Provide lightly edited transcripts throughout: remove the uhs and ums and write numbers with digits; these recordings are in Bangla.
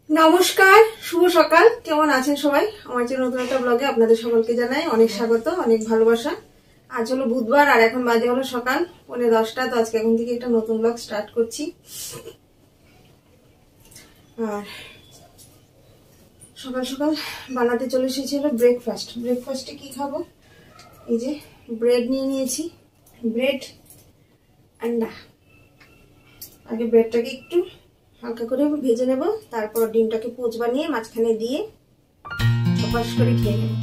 নমস্কার, শুভ সকাল। কেমন আছেন সবাই? আমার যে নতুন একটা ব্লগে আপনাদের সকলকে জানাই অনেক স্বাগত, অনেক ভালোবাসা। আজ হলো বুধবার আর এখন বাজে হলো সকাল 9:45। তো আজকে এখন থেকে একটা নতুন ব্লগ স্টার্ট করছি। আর সকাল সকাল বানাতে চলে এসেছিল ব্রেকফাস্টে কি খাবো, এই যে ব্রেড নিয়ে নিয়েছি, ব্রেড আন্ডা। আগে ব্রেডটাকে একটু হালকা করে ভেজে নেব, তারপর ডিমটাকে পোচ বানিয়ে মাঝখানে দিয়ে চপাস করে খেয়ে নেব।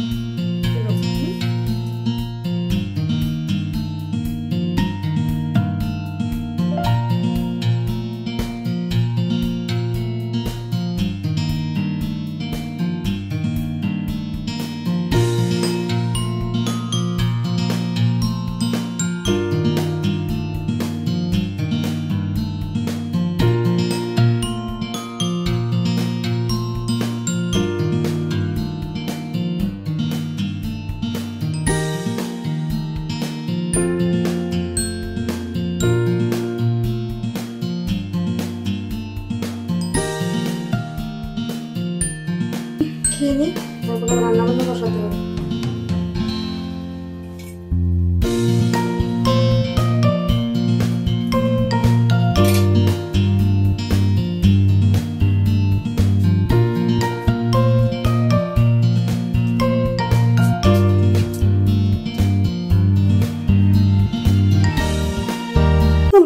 খেয়ে নিই, তারপরে রান্না বান্না বসাতে হবে।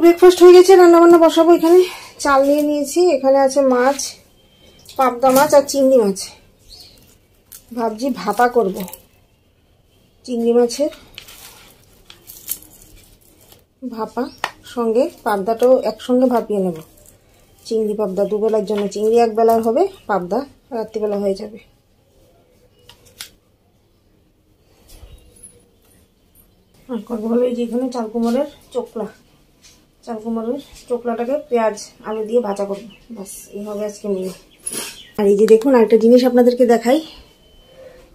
ব্রেকফাস্ট হয়ে গেছে, রান্না বান্না বসাবো। এখানে চাল নিয়ে নিয়েছি, এখানে আছে মাছ, পাবদা মাছ আর চিংড়ি মাছ। ভাবছি ভাপা করব চিংড়ি মাছের ভাপা, সঙ্গে পাবদাটাও একসঙ্গে ভাপিয়ে নেব। চিংড়ি পাবদা দুবেলার জন্য, চিংড়ি এক বেলার হবে, পাবদা রাত্রিবেলা হয়ে যাবে। আর করবো হলো এই যে এখানে চালকুমড়ের চোকলাটাকে পেঁয়াজ আলু দিয়ে ভাজা করবো, বাস এই হবে আজকে মেনু। আর এই যে দেখুন আরেকটা জিনিস আপনাদেরকে দেখাই,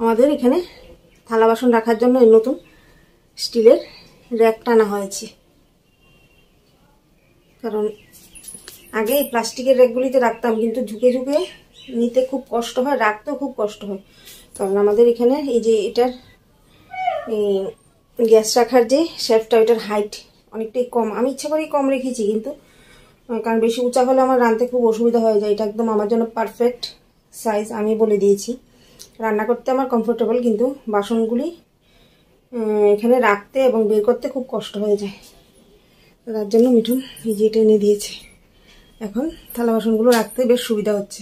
আমাদের এখানে থালা বাসন রাখার জন্য নতুন স্টিলের র্যাক টানা হয়েছে। কারণ আগে এই প্লাস্টিকের র্যাকগুলিতে রাখতাম, কিন্তু ঝুঁকে ঝুঁকে নিতে খুব কষ্ট হয়, রাখতেও খুব কষ্ট হয়। কারণ আমাদের এখানে এই যে এটার এই গ্যাস রাখার যে শেলফটা, ওইটার হাইট অনেকটাই কম। আমি ইচ্ছা করেই কম রেখেছি, কিন্তু কারণ বেশি উঁচা হলে আমার রাঁধতে খুব অসুবিধা হয়ে যায়। এটা একদম আমার জন্য পারফেক্ট সাইজ, আমি বলে দিয়েছি। রান্না করতে আমার কমফোর্টেবল, কিন্তু বাসনগুলি এখানে রাখতে এবং বের করতে খুব কষ্ট হয়ে যায়। তার জন্য মিঠুন এই যে এটা এনে দিয়েছে। এখন থালা বাসনগুলো রাখতে বেশ সুবিধা হচ্ছে।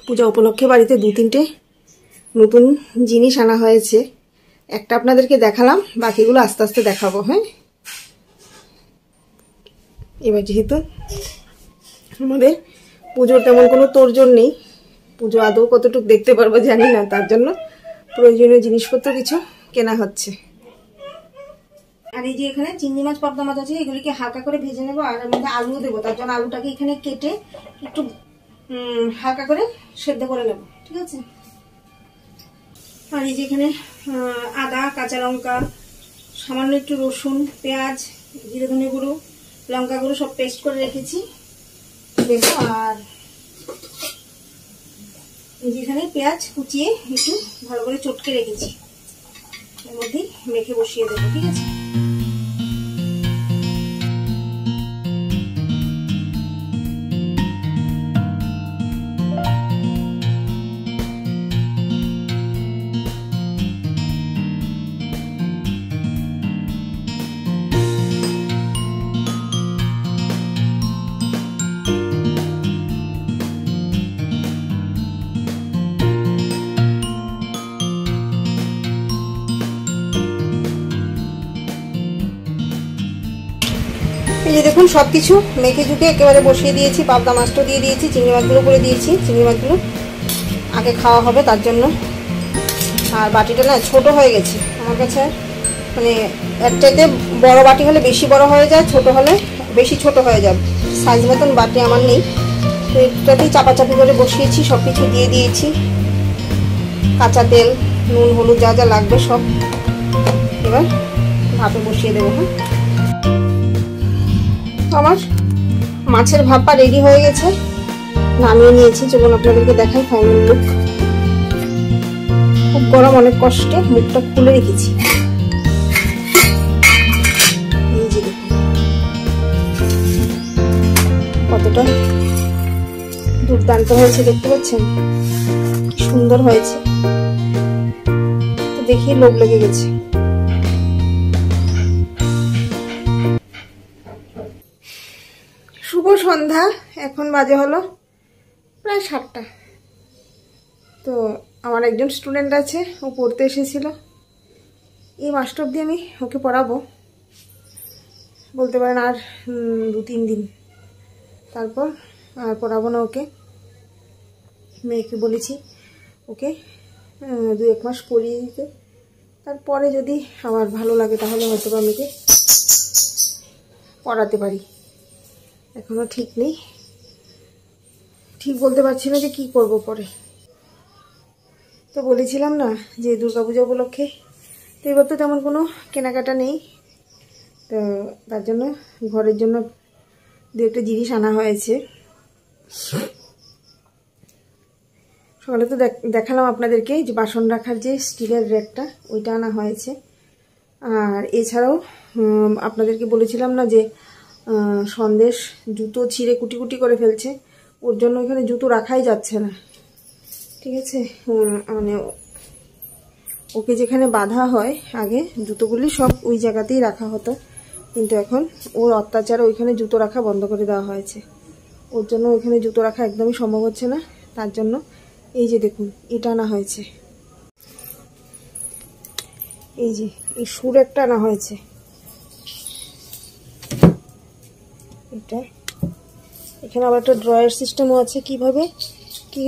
পূজা উপলক্ষে বাড়িতে 2-3টে নতুন জিনিস আনা হয়েছে। একটা আপনাদেরকে দেখালাম, বাকিগুলো আস্তে আস্তে দেখাবো। হ্যাঁ, এবার যেহেতু আমাদের পুজোর তেমন কোনো তোড়জোড় নেই, পুজো আদৌ কতটুকু দেখতে পারবো জানি না, তার জন্য প্রয়োজনীয় জিনিসপত্র কিছু কেনা হচ্ছে। আর এই যে এখানে চিংড়ি মাছ পাবদা মাছ আছে, এগুলিকে হালকা করে ভেজে নেবো। আর এর মধ্যে আলুও দেবো, তার জন্য আলুটাকে এখানে কেটে একটু হালকা করে সেদ্ধ করে নেব, ঠিক আছে। আর এই যে এখানে আদা, কাঁচা লঙ্কা, সামান্য একটু রসুন, পেঁয়াজ, জিরে ধনে গুঁড়ো, লঙ্কা গুঁড়ো সব পেস্ট করে রেখেছি দেবো। আর যেখানে পেঁয়াজ কুচিয়ে একটু ভালো করে চটকে রেখেছি, এর মধ্যে মেখে বসিয়ে দেবো, ঠিক আছে। এই যে দেখুন সবকিছু মেখে ঝুঁকে একেবারে বসিয়ে দিয়েছি। পাবদা মাছটা দিয়ে দিয়েছি, চিংড়ি মাছগুলো করে দিয়েছি। চিংড়ি মাছগুলো আগে খাওয়া হবে তার জন্য। আর বাটিটা না ছোট হয়ে গেছে আমার কাছে, মানে এর চাইতে বড় বাটি হলে বেশি বড় হয়ে যায়, ছোট হলে বেশি ছোট হয়ে যায়। সাইজ মতন বাটি আমার নেই, তো এটাতেই চাপাচাপি করে বসিয়েছি। সব কিছু দিয়ে দিয়েছি, কাঁচা তেল, নুন, হলুদ যা যা লাগবে সব। এবার ভাপে বসিয়ে দেবো। হ্যাঁ, আমার মাছের ভাপা রেডি হয়ে গেছে, নামিয়ে নিয়েছি। চলুন আপনাদেরকে দেখাই ফাইনাল লুক। খুব গরম, অনেক কষ্টে মুখটা খুলে রেখেছি। এই যে দেখুন কতটা দুর্দান্ত হয়েছে, দেখতে পাচ্ছেন কি সুন্দর হয়েছে। তো দেখি লোভ লেগে গেছে। শুভ সন্ধ্যা, এখন বাজে হলো প্রায় 7টা। তো আমার একজন স্টুডেন্ট আছে, ও পড়তে এসেছিল। এই মাসটা অবধি আমি ওকে পড়াবো, বলতে পারেন আর 2-3 দিন, তারপর আর পড়াবো না ওকে। মেয়েকে বলেছি ওকে 2-1 মাস পড়িয়ে দিতে, তারপরে যদি আমার ভালো লাগে তাহলে হয়তো আমি ওকে পড়াতে পারি। এখনো ঠিক নেই, ঠিক বলতে পারছি না যে কি করব পরে। তো বলেছিলাম না যে দুর্গাপূজা উপলক্ষে, তো এবার তো তেমন কোনো কেনাকাটা নেই, তো তার জন্য ঘরের জন্য 2-1টা জিনিস আনা হয়েছে। সকালে তো দেখালাম আপনাদেরকে যে বাসন রাখার যে স্টিলের র্যাকটা, ওইটা আনা হয়েছে। আর এছাড়াও আপনাদেরকে বলেছিলাম না যে সন্দেশ জুতো ছিঁড়ে কুটি কুটি করে ফেলছে, ওর জন্য এখানে জুতো রাখাই যাচ্ছে না। ঠিক আছে, মানে ওকে যেখানে বাঁধা হয় আগে জুতোগুলি সব ওই জায়গাতেই রাখা হতো, কিন্তু এখন ওর অত্যাচারে ওইখানে জুতো রাখা বন্ধ করে দেওয়া হয়েছে। ওর জন্য ওইখানে জুতো রাখা একদমই সম্ভব হচ্ছে না। তার জন্য এই যে দেখুন এটা আনা হয়েছে, এই যে এই সুর একটা আনা হয়েছে। এটা এখানে আবার একটা ড্রয়ার সিস্টেমও আছে, কিভাবে কি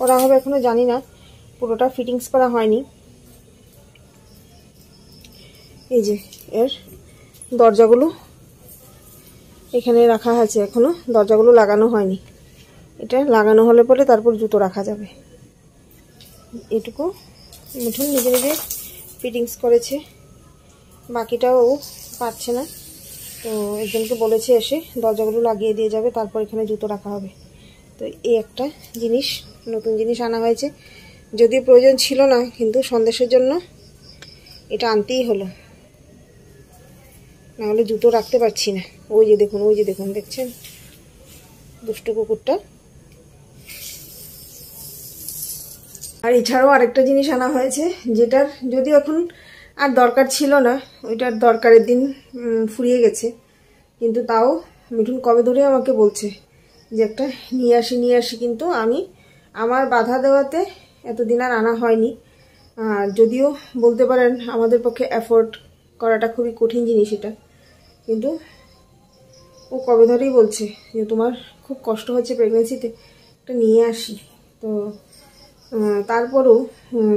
করা হবে এখনো জানি না, পুরোটা ফিটিংস করা হয়নি। এই যে এর দরজাগুলো এখানে রাখা আছে, এখনো দরজাগুলো লাগানো হয়নি। এটা লাগানো হলে পরে তারপর জুতো রাখা যাবে। এটুকু মিঠুন নিজে নিজে ফিটিংস করেছে, বাকিটাও পারছে না। তো একজনকে বলেছে এসে দরজাগুলো লাগিয়ে দিয়ে যাবে, তারপর এখানে জুতো রাখা হবে। তো এই একটা জিনিস, নতুন জিনিস আনা হয়েছে, যদিও প্রয়োজন ছিল না, কিন্তু সন্দেশের জন্য এটা আনতেই হলো, নাহলে জুতো রাখতে পারছি না। ওই যে দেখুন, ওই যে দেখুন, দেখছেন দুষ্টু কুকুরটা। আর এছাড়াও আরেকটা জিনিস আনা হয়েছে, যেটার যদিও এখন আর দরকার ছিল না, ওইটার দরকারের দিন ফুরিয়ে গেছে, কিন্তু তাও মিঠুন কবে ধরে আমাকে বলছে যে একটা নিয়ে আসি, কিন্তু আমি আমার বাধা দেওয়াতে এতদিন আর আনা হয়নি। আর যদিও বলতে পারেন আমাদের পক্ষে অ্যাফোর্ড করাটা খুবই কঠিন জিনিস এটা, কিন্তু ও কবে ধরেই বলছে যে তোমার খুব কষ্ট হচ্ছে প্রেগনেন্সিতে, একটা নিয়ে আসি। তো তারপরও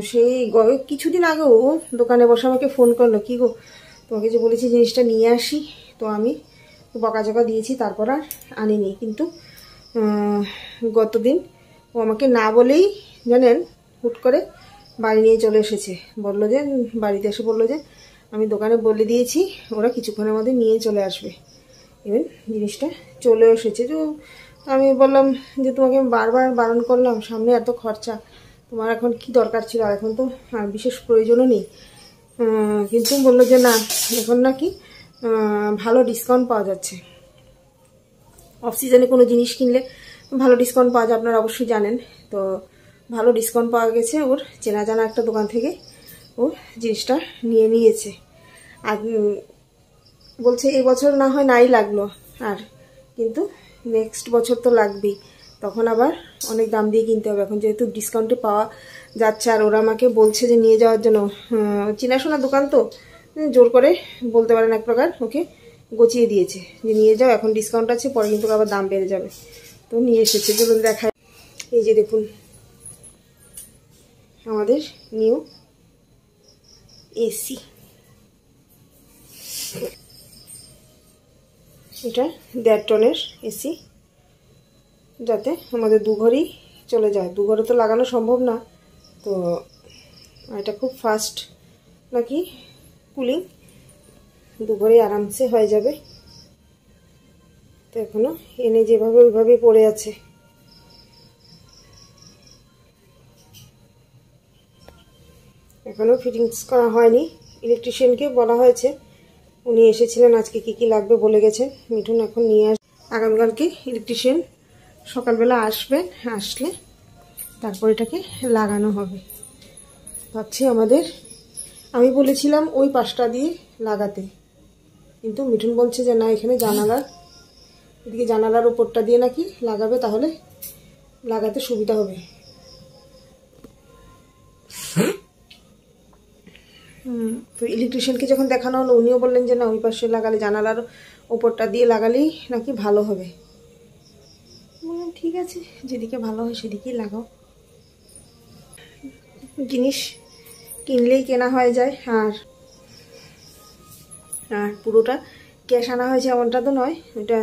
সেই কিছুদিন আগেও ও দোকানে বসে আমাকে ফোন করলো, কি গো তোমাকে যে বলেছি জিনিসটা নিয়ে আসি, তো আমি বকাঝকা দিয়েছি, তারপর আর আনিনি। কিন্তু গতদিন ও আমাকে না বলেই জানেন হুট করে বাড়ি নিয়ে চলে এসেছে। বললো যে বাড়িতে এসে বললো যে আমি দোকানে বলে দিয়েছি, ওরা কিছুক্ষণের মধ্যে নিয়ে চলে আসবে। এবার জিনিসটা চলে এসেছে। তো আমি বললাম যে তোমাকে আমি বারবার বারণ করলাম, সামনে এত খরচা, তোমার এখন কি দরকার ছিল, আর এখন তো বিশেষ প্রয়োজনও নেই। কিন্তু বললো যে না, এখন নাকি ভালো ডিসকাউন্ট পাওয়া যাচ্ছে, অফ সিজনে কোনো জিনিস কিনলে ভালো ডিসকাউন্ট পাওয়া যায়, আপনারা অবশ্যই জানেন। তো ভালো ডিসকাউন্ট পাওয়া গেছে, ওর চেনা জানা একটা দোকান থেকে ও জিনিসটা নিয়ে নিয়েছে। আর বলছে এই বছর না হয় নাই লাগলো, আর কিন্তু নেক্সট বছর তো লাগবেই, তখন আবার অনেক দাম দিয়ে কিনতে হবে। এখন যেহেতু ডিসকাউন্টে পাওয়া যাচ্ছে, আর ওরা আমাকে বলছে যে নিয়ে যাওয়ার জন্য, চেনাশোনা দোকান তো জোর করে বলতে পারেন এক প্রকার ওকে গচিয়ে দিয়েছে যে নিয়ে যাও, এখন ডিসকাউন্ট আছে, পরে কিন্তু আবার দাম বেড়ে যাবে। তো নিয়ে এসেছে, চলুন দেখায়। এই যে দেখুন আমাদের নিউ এসি, এটা 1.5 টনের এসি, যাতে আমাদের 2 ঘরই চলে যায়। 2 ঘরে তো লাগানো সম্ভব না, তো এটা খুব ফাস্ট নাকি কুলিং, 2 ঘরেই আরামসে হয়ে যাবে। তো এখনো এনে যেভাবে ওইভাবে পড়ে আছে। এখনো ফিটিংস করা হয়নি। ইলেকট্রিশিয়ানকে বলা হয়েছে, উনি এসেছিলেন, আজকে কি কি লাগবে বলে গেছেন। মিঠুন এখন নিয়ে আগামীকালকে ইলেকট্রিশিয়ান সকালবেলা আসবেন, আসলে তারপর এটাকে লাগানো হবে। ভাবছি আমি বলেছিলাম ওই পাশটা দিয়ে লাগাতে, কিন্তু মিঠুন বলছে যে না, এখানে এদিকে জানালার উপরটা দিয়ে নাকি লাগাবে, তাহলে লাগাতে সুবিধা হবে। তো ইলেকট্রিশিয়ানকে যখন দেখানো হলো, উনিও বললেন যে না, ওই পাশে লাগালে, জানালার ওপরটা দিয়ে লাগালেই নাকি ভালো হবে। ঠিক আছে, যেদিকে ভালো হয় সেদিকেই লাগাও। জিনিস কিনলেই কেনা হয়ে যায়, আর পুরোটা ক্যাশ আনা হয়েছে এমনটা তো নয়। ওটা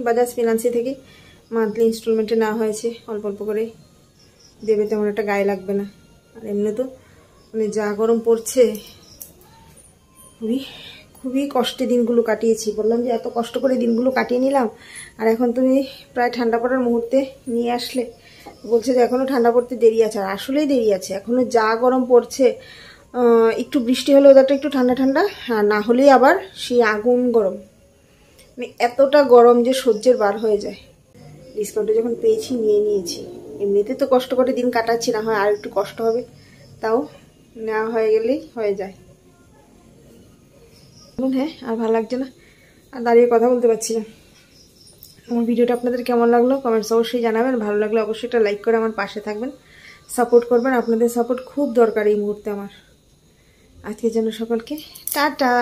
বাজাজ ফিনান্সি থেকে মান্থলি ইনস্টলমেন্টে নেওয়া হয়েছে, অল্প অল্প করে দেবে, তেমন একটা গায়ে লাগবে না। আর এমনি তো মানে যা গরম পড়ছে, খুবই খুবই কষ্টে দিনগুলো কাটিয়েছি। বললাম যে এত কষ্ট করে দিনগুলো কাটিয়ে নিলাম, আর এখন তুমি প্রায় ঠান্ডা পড়ার মুহূর্তে নিয়ে আসলে। বলছে যে এখনও ঠান্ডা পড়তে দেরি আছে, আর আসলেই দেরি আছে। এখনও যা গরম পড়ছে, একটু বৃষ্টি হলে ওদেরটা একটু ঠান্ডা ঠান্ডা, আর না হলেই আবার সেই আগুন গরম। মানে এতটা গরম যে সহ্যের বার হয়ে যায়। ডিসকাউন্টে যখন পেয়েছি নিয়ে নিয়েছি। এমনিতে তো কষ্ট করে দিন কাটাচ্ছি, না হয় আর একটু কষ্ট হবে, তাও নেওয়া হয়ে গেলেই হয়ে যায়। হ্যাঁ, আর ভালো লাগছে না, আর দাঁড়িয়ে কথা বলতে পারছি না। আমার ভিডিওটা আপনাদের কেমন লাগলো কমেন্টস অবশ্যই জানাবেন। ভালো লাগলে অবশ্যই একটা লাইক করে আমার পাশে থাকবেন, সাপোর্ট করবেন। আপনাদের সাপোর্ট খুব দরকার এই মুহূর্তে আমার। আজকের জন্য সকলকে টাটা।